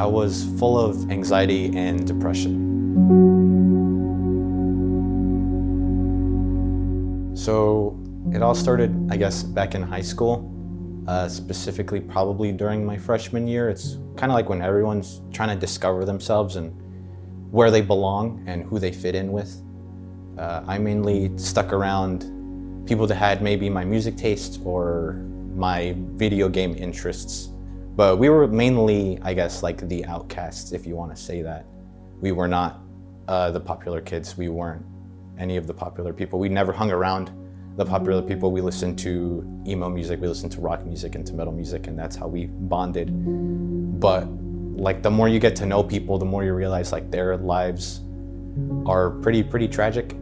I was full of anxiety and depression. So it all started, I guess, back in high school, specifically probably during my freshman year. It's kind of like when everyone's trying to discover themselves and where they belong and who they fit in with. I mainly stuck around people that had maybe my music tastes or my video game interests. But we were mainly, I guess, like the outcasts, if you want to say that. We were not the popular kids. We weren't any of the popular people. We never hung around the popular people. We listened to emo music, we listened to rock music and to metal music, and that's how we bonded. But like the more you get to know people, the more you realize like their lives are pretty tragic,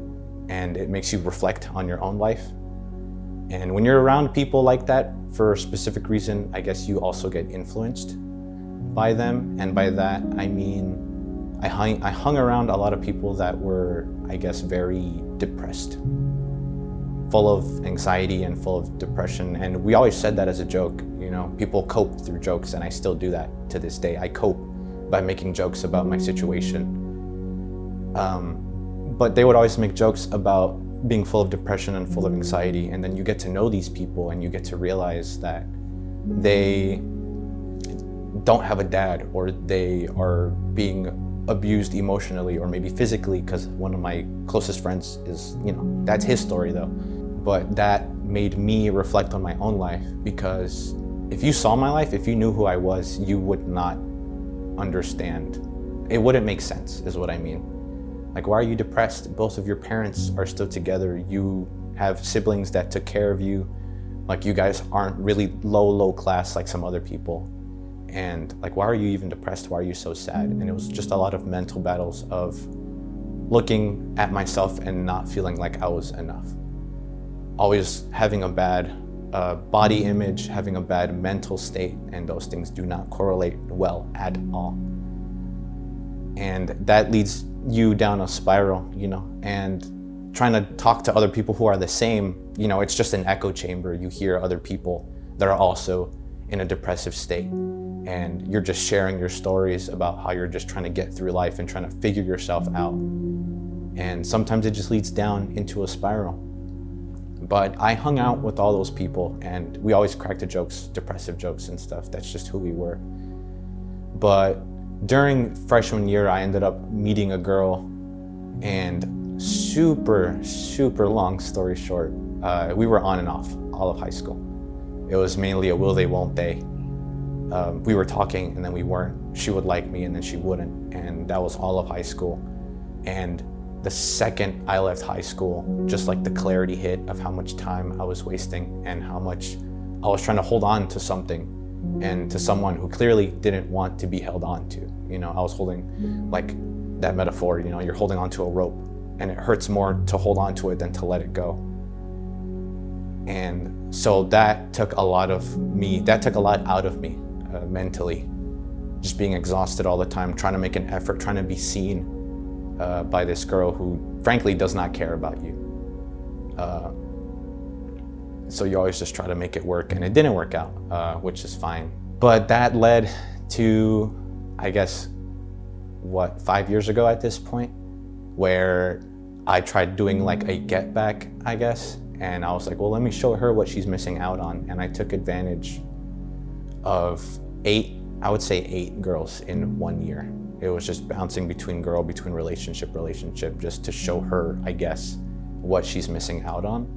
and it makes you reflect on your own life. And when you're around people like that for a specific reason, I guess you also get influenced by them. And by that, I mean, I hung around a lot of people that were, I guess, very depressed, full of anxiety and full of depression. And we always said that as a joke, you know, people cope through jokes, and I still do that to this day. I cope by making jokes about my situation. But they would always make jokes about being full of depression and full of anxiety, and then you get to know these people and you get to realize that they don't have a dad, or they are being abused emotionally or maybe physically, because one of my closest friends is, you know, that's his story though. But that made me reflect on my own life, because if you saw my life, if you knew who I was, you would not understand. It wouldn't make sense, is what I mean. Like, why are you depressed? Both of your parents are still together. You have siblings that took care of you. Like, you guys aren't really low class like some other people. And like, why are you even depressed? Why are you so sad? And it was just a lot of mental battles of looking at myself and not feeling like I was enough. Always having a bad body image, having a bad mental state, and those things do not correlate well at all. And that leads you down a spiral, you know, and trying to talk to other people who are the same, you know, it's just an echo chamber. You hear other people that are also in a depressive state, and you're just sharing your stories about how you're just trying to get through life and trying to figure yourself out. And sometimes it just leads down into a spiral. But I hung out with all those people, and we always cracked the jokes, depressive jokes and stuff. That's just who we were. But during freshman year, I ended up meeting a girl, and super long story short, we were on and off all of high school. It was mainly a will they, won't they. We were talking and then we weren't. She would like me and then she wouldn't, and that was all of high school. And the second I left high school, just like the clarity hit of how much time I was wasting and how much I was trying to hold on to something and to someone who clearly didn't want to be held on to. You know, I was holding, like that metaphor, you know, you're holding onto a rope, and it hurts more to hold on to it than to let it go. And so that took a lot out of me mentally, just being exhausted all the time, trying to make an effort, trying to be seen by this girl who frankly does not care about you. So you always just try to make it work, and it didn't work out, which is fine. But that led to, I guess, 5 years ago at this point, where I tried doing like a get back, I guess. And I was like, well, let me show her what she's missing out on. And I took advantage of 8 girls in 1 year. It was just bouncing between relationship, just to show her, I guess, what she's missing out on.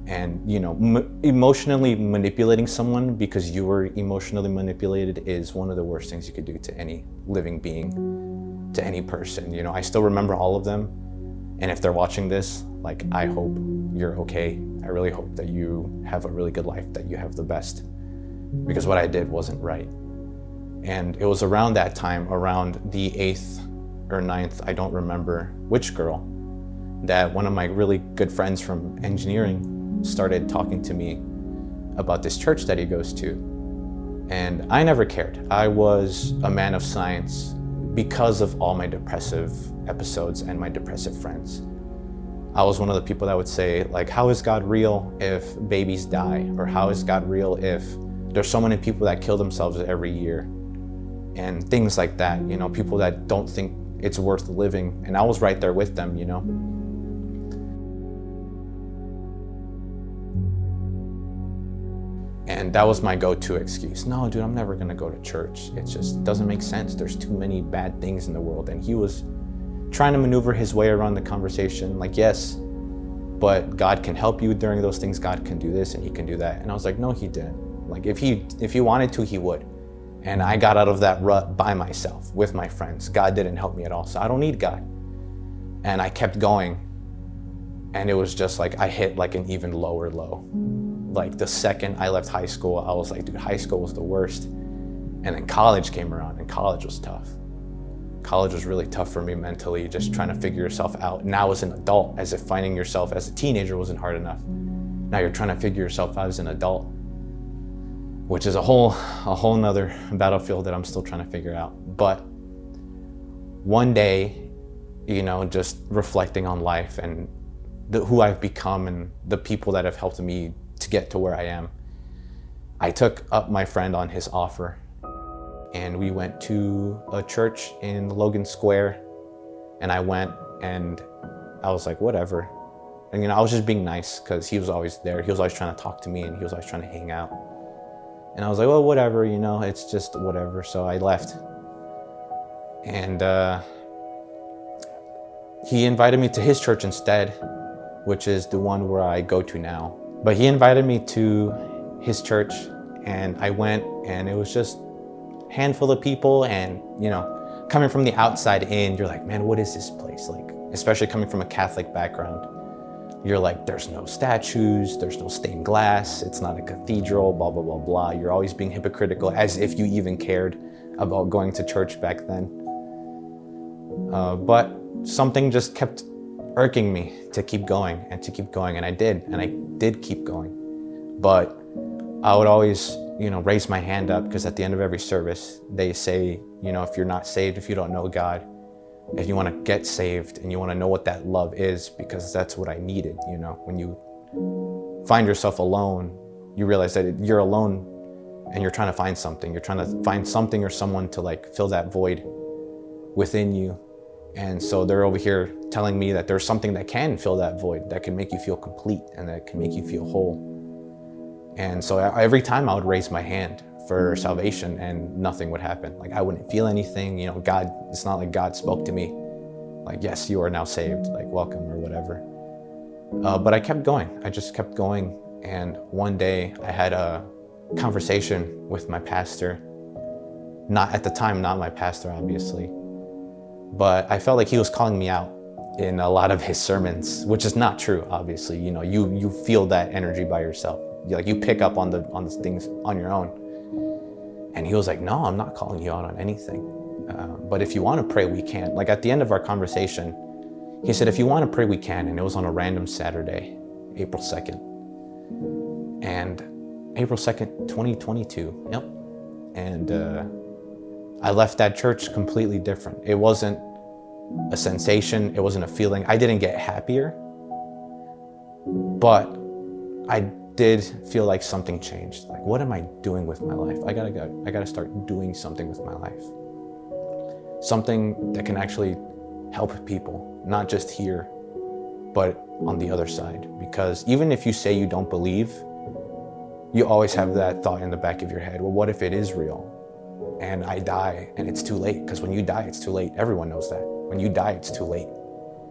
And, you know, emotionally manipulating someone because you were emotionally manipulated is one of the worst things you could do to any living being, to any person. You know, I still remember all of them. And if they're watching this, like, I hope you're okay. I really hope that you have a really good life, that you have the best, because what I did wasn't right. And it was around that time, around the 8th or 9th, I don't remember which girl, that one of my really good friends from engineering started talking to me about this church that he goes to. And I never cared. I was a man of science because of all my depressive episodes and my depressive friends. I was one of the people that would say, like, how is God real if babies die? Or how is God real if there's so many people that kill themselves every year? and things like that, people that don't think it's worth living. And I was right there with them, And that was my go-to excuse. No, dude, I'm never gonna go to church. It just doesn't make sense. There's too many bad things in the world. And he was trying to maneuver his way around the conversation. Like, yes, but God can help you during those things. God can do this and he can do that. And I was like, no, he didn't. Like, if he wanted to, he would. And I got out of that rut by myself with my friends. God didn't help me at all. So I don't need God. And I kept going. And it was just like, I hit like an even lower low. Like the second I left high school, I was like, dude, high school was the worst. And then college came around and college was tough. College was really tough for me mentally, just trying to figure yourself out. Now as an adult, as if finding yourself as a teenager wasn't hard enough. Now you're trying to figure yourself out as an adult, which is a whole nother battlefield that I'm still trying to figure out. But one day, just reflecting on life and who I've become and the people that have helped me to get to where I am, I took up my friend on his offer, and we went to a church in Logan Square. And I went and I was like, whatever. And I was just being nice because he was always there. He was always trying to talk to me and he was always trying to hang out. And I was like, well, whatever, it's just whatever. So I left. And he invited me to his church instead, which is the one where I go to now. But he invited me to his church, and I went, and it was just a handful of people. And, coming from the outside in, you're like, man, what is this place? Like, especially coming from a Catholic background, you're like, there's no statues, there's no stained glass, it's not a cathedral, blah, blah, blah, blah. You're always being hypocritical, as if you even cared about going to church back then. But something just kept irking me to keep going and to keep going. And I did keep going. But I would always, raise my hand up, because at the end of every service, they say, if you're not saved, if you don't know God, if you want to get saved and you want to know what that love is, because that's what I needed. When you find yourself alone, you realize that you're alone and you're trying to find something. You're trying to find something or someone to like fill that void within you. And so they're over here telling me that there's something that can fill that void, that can make you feel complete and that can make you feel whole. And so every time I would raise my hand for salvation and nothing would happen. Like, I wouldn't feel anything, God, it's not like God spoke to me like, yes, you are now saved, like, welcome or whatever. But I kept going. I just kept going. And one day I had a conversation with my pastor. Not at the time, not my pastor, obviously. But I felt like he was calling me out in a lot of his sermons, which is not true, obviously. You feel that energy by yourself. You pick up on the things on your own. And he was like, no, I'm not calling you out on anything. But if you want to pray, we can. Like, at the end of our conversation, he said, if you want to pray, we can. And it was on a random Saturday, April 2nd. And April 2nd, 2022. Yep. And I left that church completely different. It wasn't a sensation. It wasn't a feeling. I didn't get happier, but I did feel like something changed. Like, what am I doing with my life? I gotta start doing something with my life. Something that can actually help people, not just here, but on the other side. Because even if you say you don't believe, you always have that thought in the back of your head, well, what if it is real? And I die and it's too late. Because when you die, it's too late. Everyone knows that. When you die, it's too late.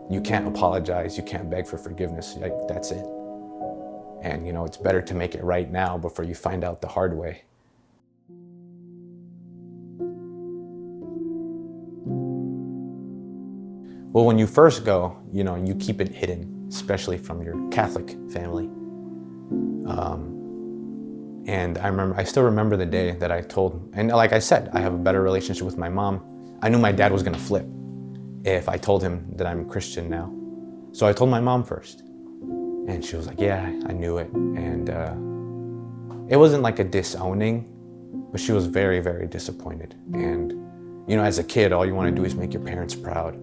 You can't apologize. You can't beg for forgiveness. Like, that's it. And it's better to make it right now before you find out the hard way. Well, when you first go, you keep it hidden, especially from your Catholic family. And I still remember the day that I told, and like I said, I have a better relationship with my mom. I knew my dad was gonna flip if I told him that I'm Christian now. So I told my mom first. And she was like, yeah, I knew it. And it wasn't like a disowning, but she was very, very disappointed. And, as a kid, all you want to do is make your parents proud.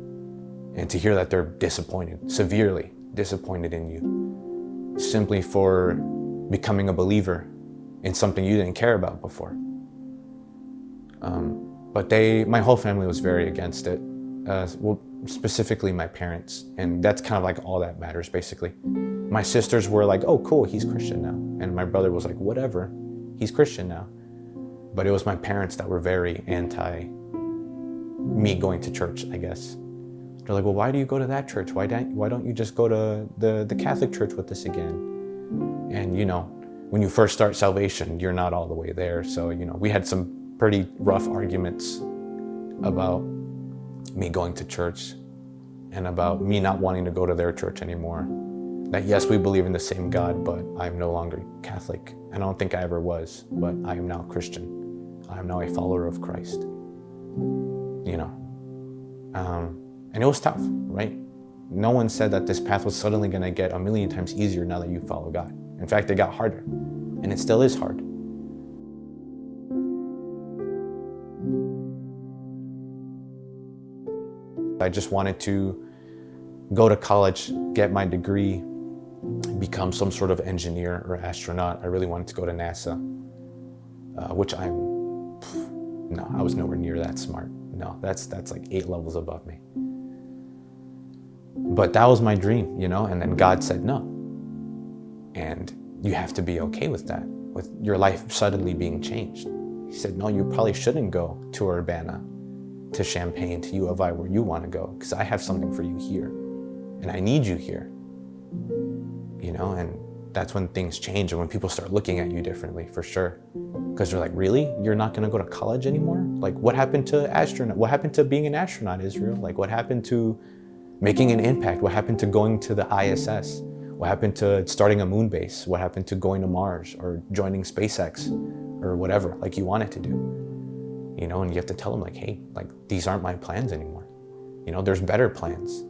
And to hear that they're disappointed, severely disappointed in you, simply for becoming a believer in something you didn't care about before. But my whole family was very against it. Well, specifically my parents. And that's kind of like all that matters, basically. My sisters were like, oh, cool, he's Christian now. And my brother was like, whatever, he's Christian now. But it was my parents that were very anti me going to church, I guess. They're like, well, why do you go to that church? Why don't you just go to the Catholic church with us again? And, you know, when you first start salvation, you're not all the way there. So, you know, we had some pretty rough arguments about me going to church and about me not wanting to go to their church anymore. That yes, we believe in the same God, but I'm no longer Catholic. And I don't think I ever was, but I am now Christian. I am now a follower of Christ. You know, and it was tough, right? No one said that this path was suddenly going to get a million times easier now that you follow God. In fact, it got harder, and it still is hard. I just wanted to go to college, get my degree, become some sort of engineer or astronaut. I really wanted to go to NASA, which I was nowhere near that smart. No, that's like 8 levels above me. But that was my dream, you know, and then God said no. And you have to be okay with that, with your life suddenly being changed. He said, no, you probably shouldn't go to Urbana, to Champaign, to U of I, where you want to go, because I have something for you here, and I need you here. You know, and that's when things change and when people start looking at you differently, for sure. Because they're like, really? You're not going to go to college anymore? Like, what happened to astronaut? What happened to being an astronaut, Israel? Like, what happened to making an impact? What happened to going to the ISS? What happened to starting a moon base? What happened to going to Mars or joining SpaceX or whatever, like you wanted to do? You know, and you have to tell them like, hey, like, these aren't my plans anymore. You know, there's better plans.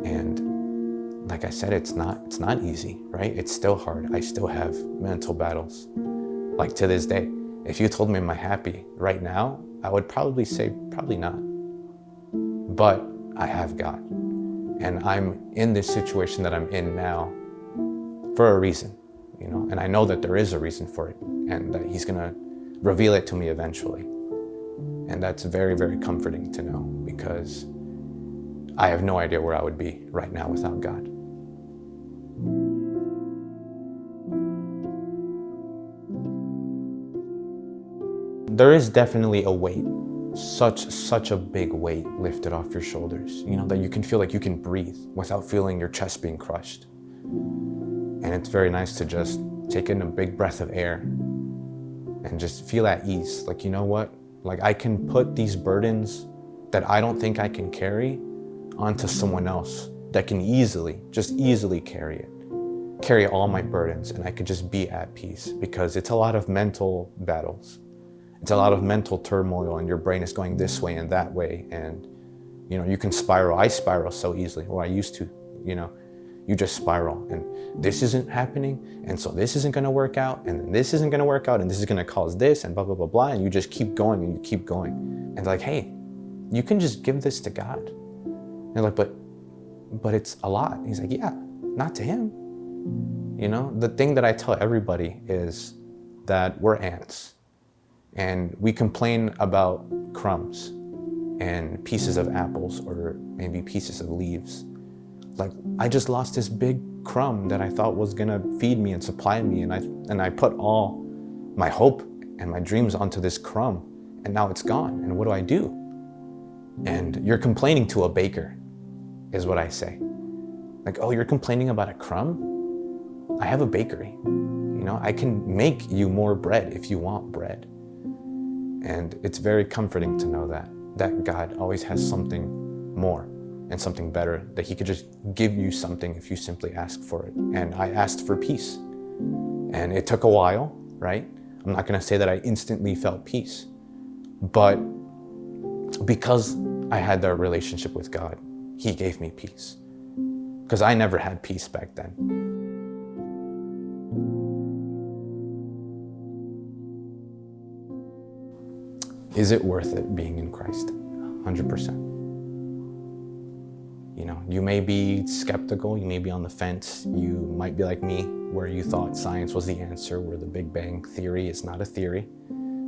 And like I said, it's not easy, right? It's still hard. I still have mental battles. Like to this day, if you told me am I happy right now, I would probably say probably not. But I have God. And I'm in this situation that I'm in now for a reason, you know, and I know that there is a reason for it and that He's gonna reveal it to me eventually. And that's very, very comforting to know, because I have no idea where I would be right now without God. There is definitely a weight, such a big weight lifted off your shoulders, you know, that you can feel like you can breathe without feeling your chest being crushed. And it's very nice to just take in a big breath of air and just feel at ease. Like, you know what? Like, I can put these burdens that I don't think I can carry onto someone else that can easily carry all my burdens, and I could just be at peace, because it's a lot of mental battles. It's a lot of mental turmoil, and your brain is going this way and that way, and you know, you can spiral. I spiral so easily, or I used to, you know. You just spiral, and this isn't happening, and so this isn't gonna work out, and then this isn't gonna work out, and this is gonna cause this, and blah, blah, blah, blah, and you just keep going, and you keep going. And like, hey, you can just give this to God. And they're like, but it's a lot. He's like, yeah, not to Him. You know, the thing that I tell everybody is that we're ants, and we complain about crumbs and pieces of apples, or maybe pieces of leaves. Like, I just lost this big crumb that I thought was gonna feed me and supply me, and I put all my hope and my dreams onto this crumb, and now it's gone, and what do I do? And you're complaining to a baker, is what I say. Like, oh, you're complaining about a crumb? I have a bakery. You know, I can make you more bread if you want bread. And it's very comforting to know that God always has something more and something better, that He could just give you something if you simply ask for it. And I asked for peace. And it took a while, right? I'm not gonna say that I instantly felt peace, but because I had that relationship with God, He gave me peace. Because I never had peace back then. Is it worth it being in Christ? 100%. You know, you may be skeptical, you may be on the fence, you might be like me, where you thought science was the answer, where the Big Bang Theory is not a theory.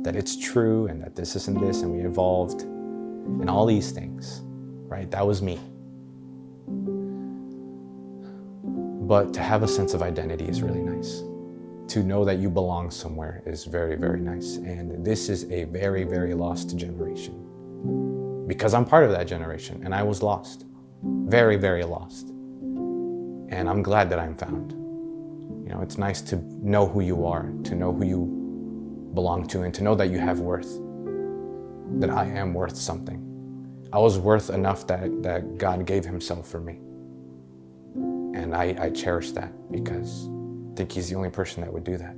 that it's true and that this isn't this, and we evolved and all these things, right? That was me. But to have a sense of identity is really nice. To know that you belong somewhere is very, very nice. And this is a very, very lost generation. Because I'm part of that generation, and I was lost. Very, very lost. And I'm glad that I'm found. You know, it's nice to know who you are, to know who you belong to, and to know that you have worth, that I am worth something. I was worth enough that God gave himself for me. And I cherish that because I think he's the only person that would do that.